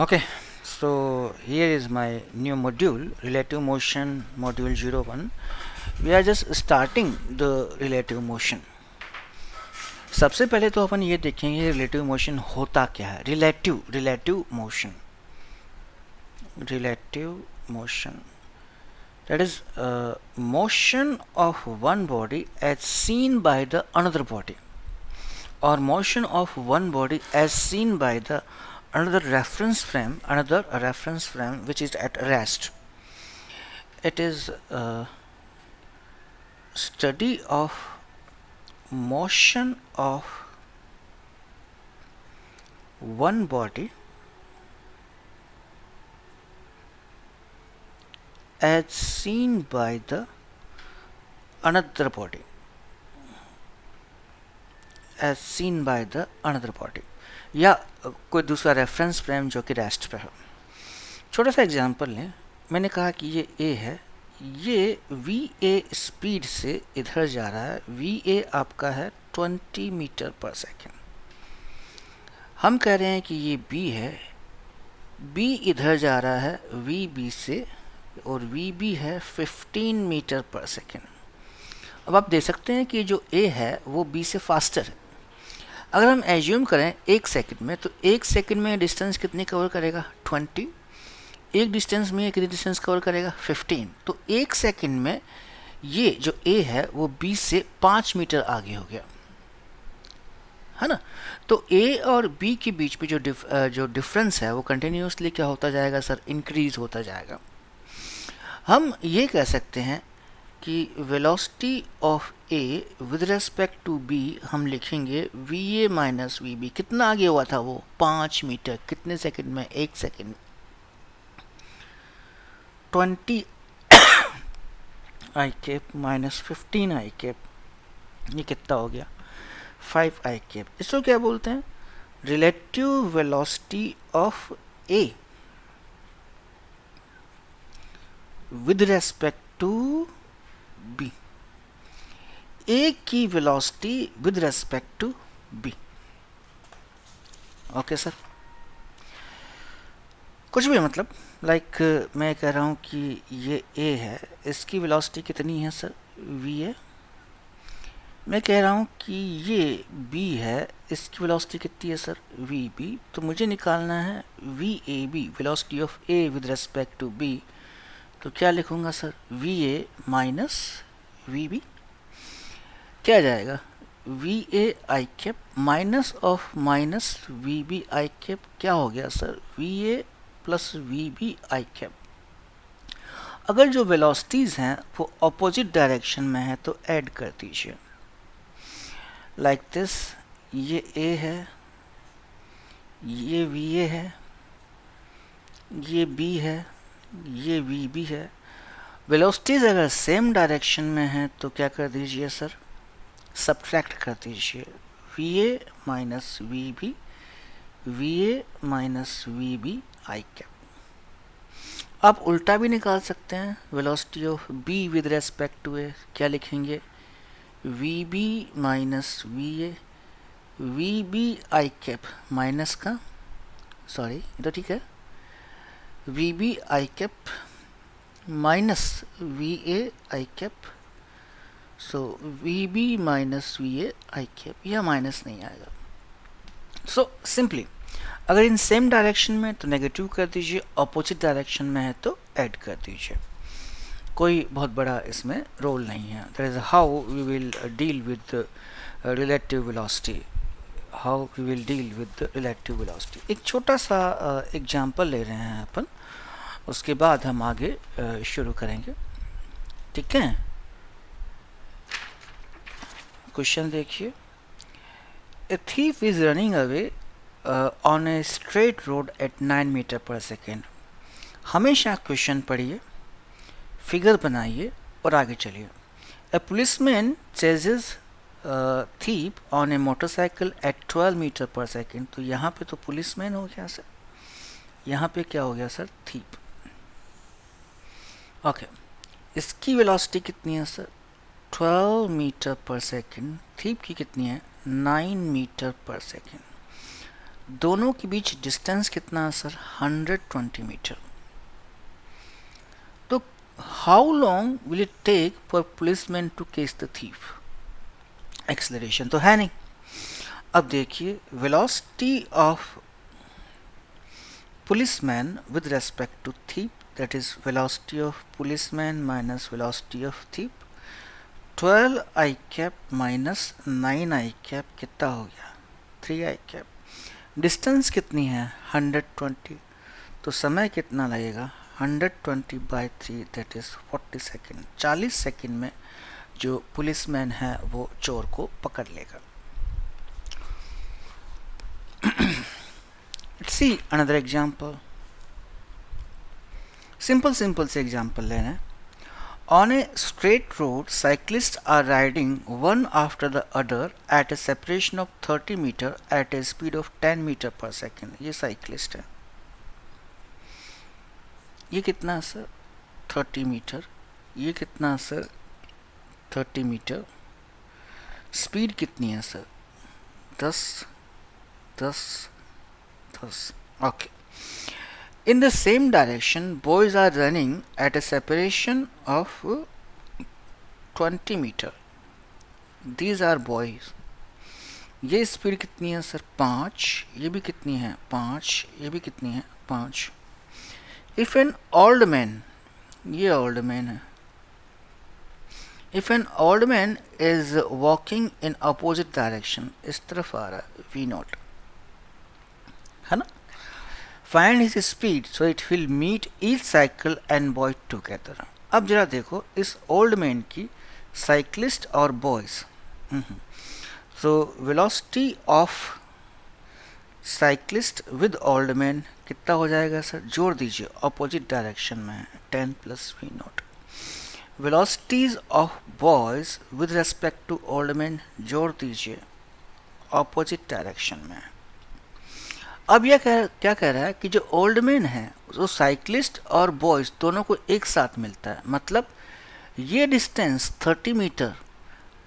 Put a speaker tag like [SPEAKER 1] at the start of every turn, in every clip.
[SPEAKER 1] Okay, so here is my new module, relative motion module 01. We are just starting the relative motion. सबसे पहले तो अपन ये देखेंगे relative motion होता क्या है. Relative motion that is motion of one body as seen by the another body, or motion of one body as seen by the another reference frame which is at rest. It is a study of motion of one body as seen by the another body, या कोई दूसरा reference frame जो कि rest पे हो. छोटा सा example लें. मैंने कहा कि ये ए है, ये वी ए स्पीड से इधर जा रहा है. वी ए आपका है 20 मीटर पर सेकेंड. हम कह रहे हैं कि ये बी है, बी इधर जा रहा है वी बी से, और वी बी है 15 मीटर पर सेकेंड. अब आप देख सकते हैं कि जो ए है वो बी से फास्टर है. अगर हम एज्यूम करें 1 सेकंड में, तो 1 सेकंड में डिस्टेंस कितनी कवर करेगा? 20. एक डिस्टेंस में कितनी डिस्टेंस कवर करेगा? 15. तो 1 सेकंड में ये जो ए है वो बी से 5 मीटर आगे हो गया, है ना. तो ए और बी के बीच में जो डिफरेंस है वो कंटिन्यूसली क्या होता जाएगा सर? इंक्रीज होता जाएगा. हम ये कह सकते हैं कि velocity of A with respect to B हम लिखेंगे V A minus V B. कितना आगे हुआ था वो? 5 मीटर. कितने सेकंड में? 1 सेकंड. 20 आई कैप माइनस 15 आई कैप, ये कितना हो गया? 5 आई कैप. इसको क्या बोलते हैं? Relative velocity of A with respect to B. A की velocity with respect to B. Okay sir. कुछ भी मतलब मैं कह रहा हूं कि ये ए है, इसकी वेलोसिटी कितनी है सर? वी ए. मैं कह रहा हूं कि ये बी है, इसकी वेलोसिटी कितनी है सर? We B. तो मुझे निकालना है V A B, velocity of A with respect to B. तो क्या लिखूंगा sir? V A minus V B. क्या आ जाएगा? V A I cap minus of minus V B I cap. क्या हो गया sir? V A plus V B I cap. अगर जो वेलोसिटीज हैं वो ऑपोजिट डायरेक्शन में है तो ऐड कर दीजिए. Like this. ये ए है, ये वी ए है, ये बी है, ये वी बी है. वेलोसिटीज अगर सेम डायरेक्शन में है तो क्या कर दीजिए सर? सब्ट्रैक्ट कर दीजिए. V A minus V B, V A minus V B I cap. आप उल्टा भी निकाल सकते हैं. Velocity of B with respect to A क्या लिखेंगे? V B minus V A, V B I cap minus का, सॉरी ये तो ठीक है, V B I cap minus V A I cap. So V B minus V A I cap. यह minus नहीं आएगा. सो सिंपली अगर in same direction में तो नेगेटिव कर दीजिए, अपोजिट डायरेक्शन में है तो ऐड कर दीजिए. कोई बहुत बड़ा इसमें रोल नहीं है. That is how we will deal with relative velocity. एक छोटा सा एग्जांपल ले रहे हैं अपन, उसके बाद हम आगे शुरू करेंगे. ठीक है. क्वेश्चन देखिए. A thief is running away on a straight road at 9 metre per second. हमेशा क्वेश्चन पढ़िए, फिगर बनाइए और आगे चलिए. A policeman chases thief on a motorcycle at 12 metre per second. तो यहाँ पे तो पुलिसमैन हो गया सर, यहाँ पे क्या हो गया सर? थीप. ओके. इसकी वेलोसिटी कितनी है sir? 12 metre per second. Thief की कितनी है? 9 मीटर पर सेकेंड. दोनों के बीच डिस्टेंस कितना है सर? 120 मीटर। तो how long will it take for policeman to catch the thief? Acceleration तो है नहीं। अब देखिए, velocity of policeman with respect to thief, that is velocity of policeman minus velocity of thief, 12 I cap minus 9 I cap कितना हो गया? 3 I cap। Distance कितनी है? 120। तो समय कितना लगेगा? 120 by 3 that is 40 second. 40 second में जो पुलिसमैन है वो चोर को पकड़ लेगा। Let's see another example. Simple से एग्जाम्पल ले रहे हैं। On a straight road cyclist are riding one after the other at a separation of 30 metre at a speed of 10 metre per second. ये साइक्लिस्ट है। ये कितना है सर? 30 मीटर। ये कितना है सर? 30 मीटर। स्पीड कितनी है sir? 10 10 10। Okay. In the same direction, boys are running at a separation of 20 meter. These are boys. ये स्पीड कितनी है सर? 5। ये भी कितनी है? 5। ये भी कितनी है? 5। If an old man, ये old man है। If an old man is walking in opposite direction, इस तरफ आ रहा है V0, है ना? Find his speed so it will meet each cycle and boy together. अब जरा देखो इस ओल्ड मैन की साइक्लिस्ट और boys. So velocity of cyclist with old man कितना हो जाएगा सर? जोड़ दीजिए, अपोजिट डायरेक्शन में है, 10 plus V0। Velocities of boys with respect to old man जोड़ दीजिए, अपोजिट डायरेक्शन में है। अब यह क्या कह रहा है कि जो ओल्ड मैन है वो साइक्लिस्ट और बॉयज दोनों को एक साथ मिलता है। मतलब ये डिस्टेंस 30 मीटर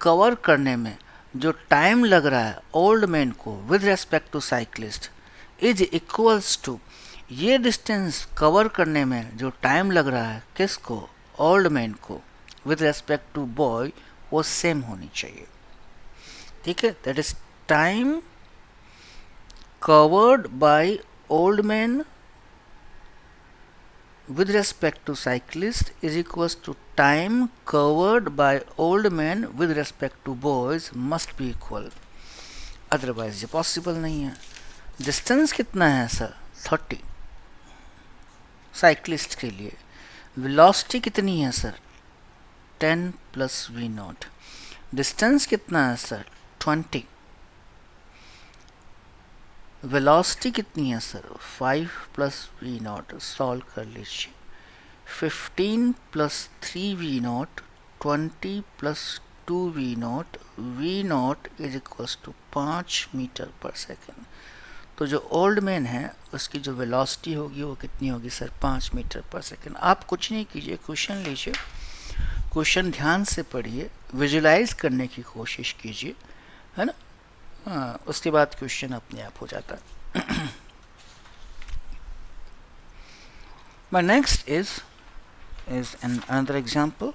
[SPEAKER 1] कवर करने में जो टाइम लग रहा है ओल्ड मैन को with respect to cyclist is equals to ये डिस्टेंस कवर करने में जो टाइम लग रहा है किसको? ओल्ड मैन को विद रेस्पेक्ट टू बॉय, वो सेम होनी चाहिए। ठीक है, that is time covered by old man with respect to cyclist is equals to time covered by old man with respect to boys must be equal, otherwise ये possible नहीं है। Distance कितना है सर? 30 साइक्लिस्ट के लिए। Velocity कितनी है sir? 10 plus V0। Distance कितना है सर? 20। वेलोसिटी कितनी है सर? 5 plus V0। सॉल्व कर लीजिए। 15 plus 3 V0, 20 plus 2 V0, V0 is equals to 5 metre per second. तो जो ओल्ड मैन है उसकी जो वेलोसिटी होगी वो कितनी होगी सर? 5 metre per second. आप कुछ नहीं कीजिए, क्वेश्चन लीजिए, क्वेश्चन ध्यान से पढ़िए, विजुलाइज करने की कोशिश कीजिए, है ना? हाँ, उसके बाद क्वेश्चन अपने आप हो जाता है। My next is another example.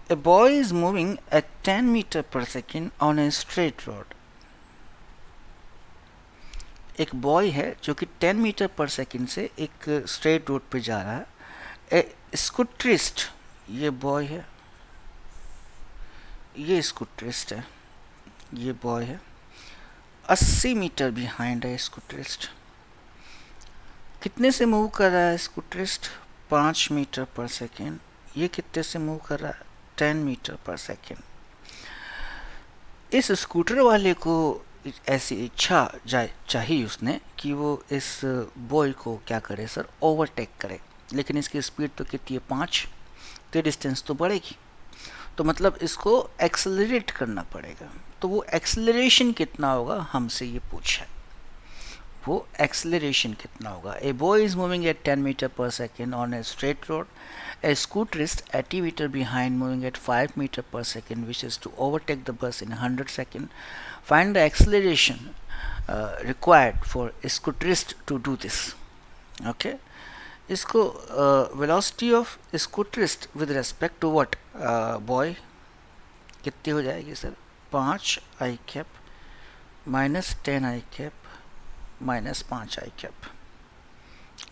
[SPEAKER 1] A boy is moving at 10 meter per second on a straight road. एक बॉय है जो कि 10 मीटर पर सेकंड से एक स्ट्रेट रोड पे जा रहा है। ए स्कूटरिस्ट, ये बॉय है, ये स्कूटरिस्ट है, ये बॉय है। 80 मीटर बिहाइंड है स्कूटरिस्ट। कितने से मूव कर रहा है स्कूटरिस्ट? 5 मीटर पर सेकेंड। ये कितने से मूव कर रहा है? 10 मीटर पर सेकेंड। इस स्कूटर वाले को ऐसी इच्छा चाहिए उसने कि वो इस बॉय को क्या करे सर? ओवरटेक करे। लेकिन इसकी स्पीड तो कितनी है? 5। तो डिस्टेंस तो बढ़ेगी, तो मतलब इसको एक्सेलरेट करना पड़ेगा। तो वो एक्सेलरेशन कितना होगा हमसे ये पूछा है, वो एक्सेलरेशन कितना होगा। A boy is moving at 10 metre per second on a straight road. A scooterist 80 meter behind moving at 5 metre per second which is to overtake the bus in 100 second. Find the acceleration required for scooterist to do this. Okay, इसको velocity of scooterist with respect to what boy कितनी हो जाएगी sir? 5 i cap minus 10 i cap minus 5 i cap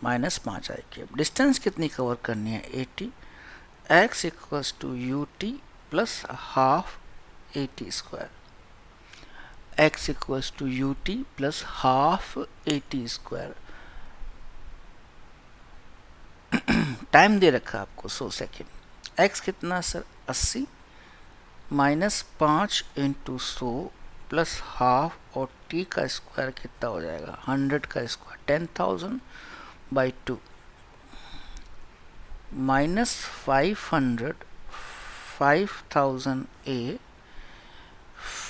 [SPEAKER 1] minus 5 i cap. Distance कितनी cover करनी है? 80. x equals to ut plus half 80 square. x equals to ut plus half 80 square. Time दे रखा आपको 100 second. x कितना sir? 80 minus 5 into 100 plus half और t का square कितना हो जाएगा? 100 का square 10,000 by 2 minus 500 5000 a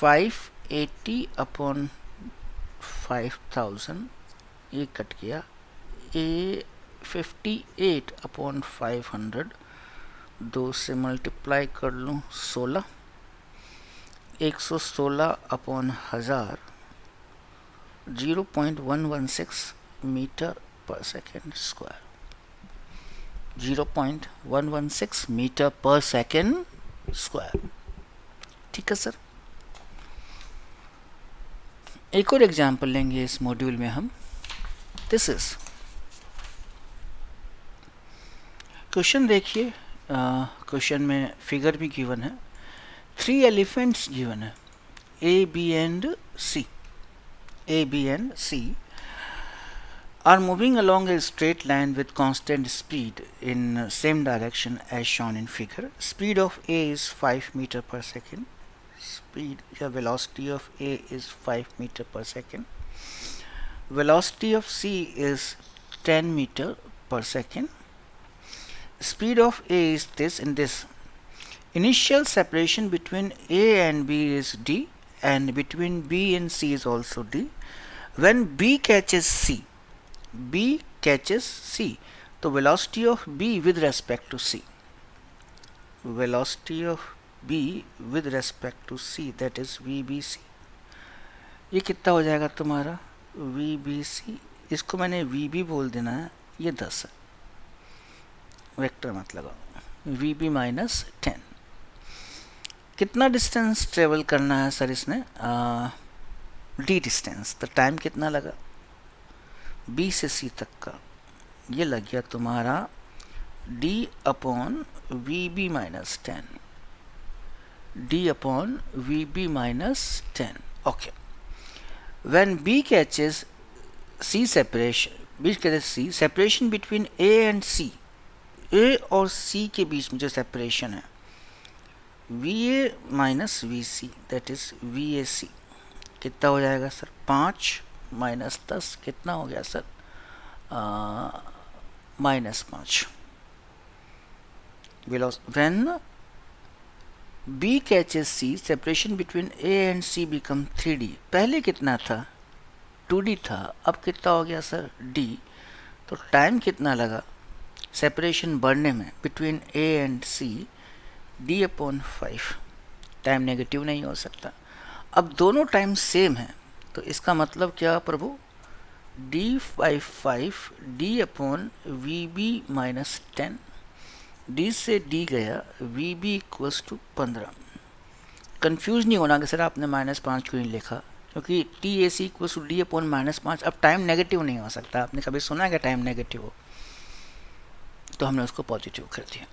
[SPEAKER 1] 580 upon 5000 ये कट गया. a 58 अपॉन 500 2 से मल्टीप्लाई कर लूँ 16 116 upon 1000 0.116 metre per second square. 0.116 metre per second square. ठीक है सर. एक और एग्जाम्पल लेंगे इस मॉड्यूल में हम. This is question. देखिए क्वेश्चन में फिगर भी गिवन है. 3 एलिफेंट्स गिवन है A, B and C. A, B and C are moving along a straight line with constant speed in same direction as shown in figure. Speed of A is 5 meter per second. Speed, velocity of A is 5 meter per second. Velocity of C is 10 meter per second. Speed of A is this and this. Initial separation between A and B is D, and between B and C is also D. When B catches C, तो velocity of B with respect to C, velocity of B with respect to C, that is VBC. ये कितना हो जाएगा तुम्हारा? VBC. इसको मैंने VB बोल देना है. ये 10 है. वेक्टर मत लगाओ. VB minus 10. कितना डिस्टेंस ट्रेवल करना है सर इसने? D distance. तो टाइम कितना लगा? B से C तक का ये लग गया तुम्हारा D upon VB minus 10. D upon VB minus 10. Okay. When B catches C separation, B catches C, separation between A and C, A और C के बीच में जो सेपरेशन है VA minus VC, that is VAC. कितना हो जाएगा sir? 5 minus 10 कितना हो गया sir? Minus 5. When B catches C, separation between A and C become 3D. पहले कितना था? 2D था. अब कितना हो गया सर? D. तो टाइम कितना लगा सेपरेशन बढ़ने में between A and C? D upon 5. Time negative नहीं हो सकता. अब दोनों टाइम सेम है तो इसका मतलब क्या प्रभु? D 5 D upon VB minus 10. D से D गया. VB equals to 15. कंफ्यूज नहीं होना कि सर आपने माइनस 5 क्यों नहीं लिखा, क्योंकि TAC equals to D upon minus 5. अब टाइम नेगेटिव नहीं हो सकता. आपने कभी सुना है कि टाइम नेगेटिव हो? तो हमने उसको पॉजिटिव कर दिया.